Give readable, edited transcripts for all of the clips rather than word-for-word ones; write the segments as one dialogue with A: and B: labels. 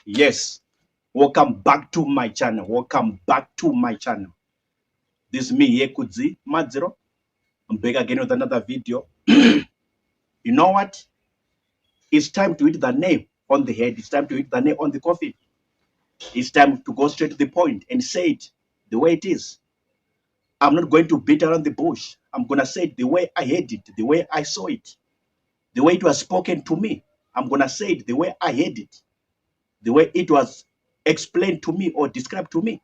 A: Yes, welcome back to my channel. Welcome back to my channel. This is me here, Kudzi Madziro. I'm back again with another video. You know what? It's time to hit the nail on the head. It's time to hit the nail on the coffin. It's time to go straight to the point and say it the way it is. I'm not going to beat around the bush. I'm going to say it the way I heard it, the way I saw it, the way it was spoken to me. I'm going to say it the way I heard it, the way it was explained to me or described to me.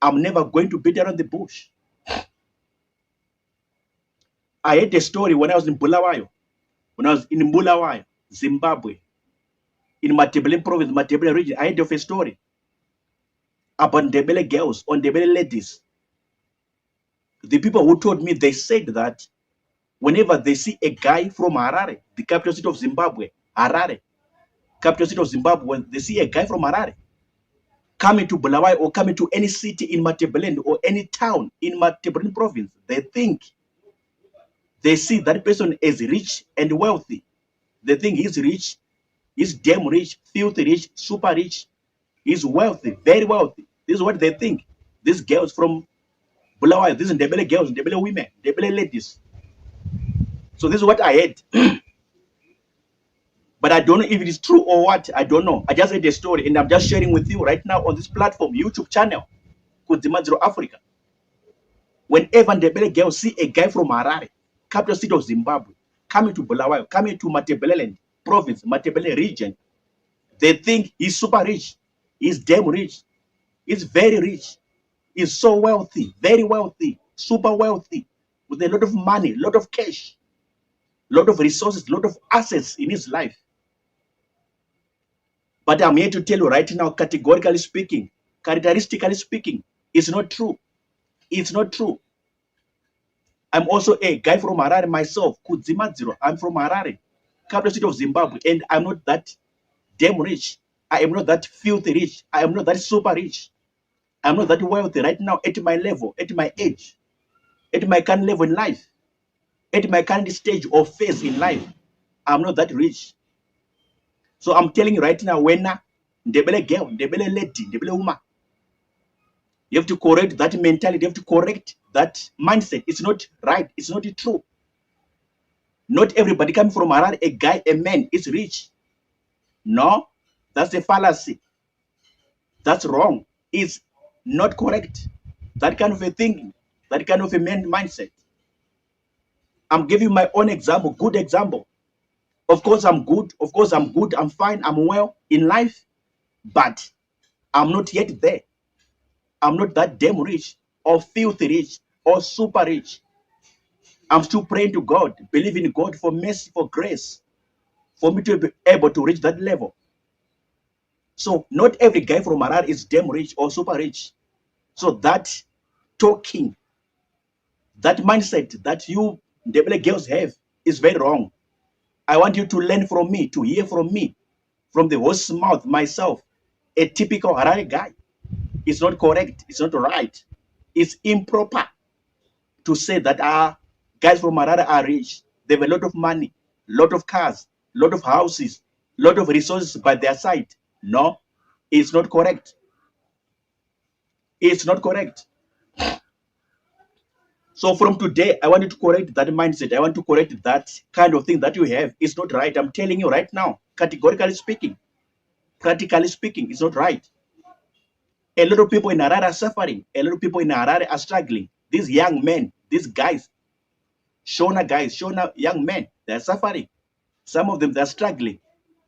A: I'm never going to beat around the bush. I heard a story when I was in Bulawayo, when I was in Bulawayo, Zimbabwe, in Matebele province, Matebele region. I heard of a story about Ndebele girls or Ndebele ladies. The people who told me, they said that whenever they see a guy from Harare, the capital city of Zimbabwe, Harare, capital city of Zimbabwe, when they see a guy from Harare coming to Bulawayo or coming to any city in Matebele or any town in Matebele province, they see that person as rich and wealthy. They think he's rich, he's damn rich, filthy rich, super rich, he's wealthy, very wealthy. This is what they think. These girls from Bulawayo, these are Ndebele girls, Ndebele women, Ndebele ladies. So this is what I heard. But I don't know if it is true or what. I don't know. I just heard the story and I'm just sharing with you right now on this platform, YouTube channel, Kudzi Madziro Africa. Whenever Ndebele girls see a guy from Harare, capital city of Zimbabwe, coming to Bulawayo, coming to Matebeleland province, Matebele region, they think he's super rich, he's damn rich, he's very rich, he's so wealthy, very wealthy, super wealthy, with a lot of money, a lot of cash, a lot of resources, a lot of assets in his life. But I'm here to tell you right now, categorically speaking, characteristically speaking, it's not true. It's not true. I'm also a guy from Harare myself, Kudzi Madziro. I'm from Harare, capital city of Zimbabwe, and I'm not that damn rich. I am not that filthy rich. I am not that super rich. I'm not that wealthy right now at my level, at my age, at my current level in life, at my current stage or phase in life. I'm not that rich. So I'm telling you right now, when Ndebele girl, Ndebele lady, Ndebele woman, you have to correct that mentality. You have to correct that mindset. It's not right. It's not true. Not everybody coming from Harare, a guy, a man, is rich. No, that's a fallacy. That's wrong. It's not correct. That kind of a thinking, that kind of a mindset. I'm giving you my own example, good example. Of course, I'm good. Of course, I'm good. I'm fine. I'm well in life. But I'm not yet there. I'm not that damn rich or filthy rich or super rich. I'm still praying to God, believing in God for mercy, for grace, for me to be able to reach that level. So not every guy from Harare is damn rich or super rich. So that talking, that mindset that you Ndebele girls have is very wrong. I want you to learn from me, to hear from me, from the horse's mouth, myself, a typical Harare guy. It's not correct. It's not right. It's improper to say that guys from Harare are rich. They have a lot of money, a lot of cars, a lot of houses, a lot of resources by their side. No, it's not correct. It's not correct. So from today, I want you to correct that mindset. I want to correct that kind of thing that you have. It's not right. I'm telling you right now, categorically speaking, practically speaking, it's not right. A lot of people in Harare are suffering. A lot of people in Harare are struggling. These young men, these guys, Shona young men, they're suffering. Some of them, they're struggling.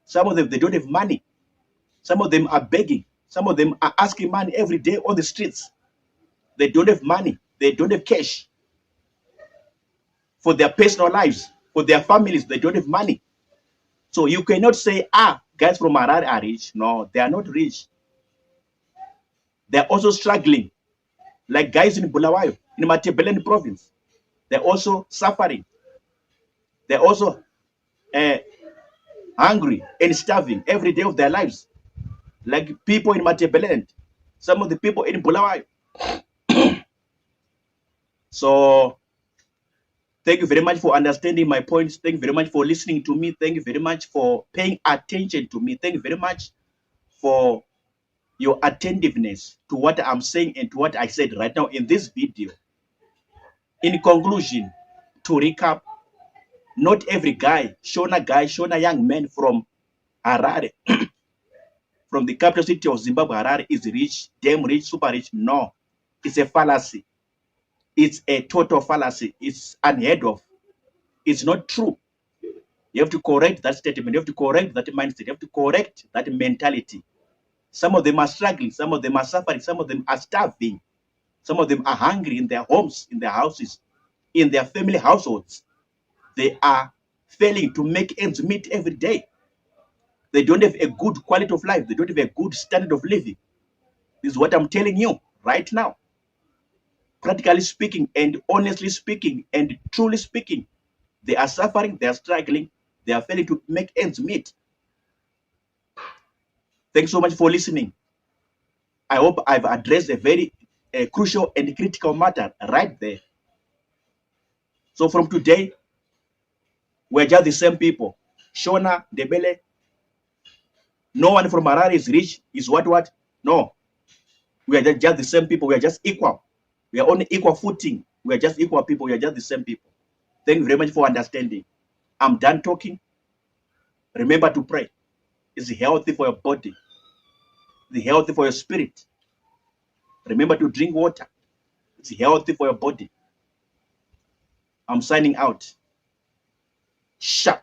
A: Some of them, they don't have money. Some of them are begging. Some of them are asking money every day on the streets. They don't have money. They don't have cash for their personal lives, for their families. They don't have money. So you cannot say, guys from Harare are rich. No, they are not rich. They're also struggling, like guys in Bulawayo, in Matebele province. They're also suffering. They're also hungry and starving every day of their lives, like people in Matebele, some of the people in Bulawayo. So thank you very much for understanding my points. Thank you very much for listening to me. Thank you very much for paying attention to me. Thank you very much for your attentiveness to what I'm saying and to what I said right now in this video. In conclusion, to recap, not every guy, Shona young man from Harare, from the capital city of Zimbabwe, Harare, is rich, damn rich, super rich. No, it's a fallacy. It's a total fallacy. It's unheard of. It's not true. You have to correct that statement. You have to correct that mindset. You have to correct that mentality. Some of them are struggling. Some of them are suffering. Some of them are starving. Some of them are hungry in their homes, in their houses, in their family households. They are failing to make ends meet every day. They don't have a good quality of life. They don't have a good standard of living. This is what I'm telling you right now. Practically speaking and honestly speaking and truly speaking, they are suffering, they are struggling, they are failing to make ends meet. Thanks so much for listening. I hope I've addressed a very crucial and critical matter right there. So from today, we're just the same people. Shona, Ndebele, no one from Harare is rich, is what? No. We are just the same people. We are just equal. We are on equal footing. We are just equal people. We are just the same people. Thank you very much for understanding. I'm done talking. Remember to pray. It's healthy for your body. It's healthy for your spirit. Remember to drink water. It's healthy for your body. I'm signing out. Sharp.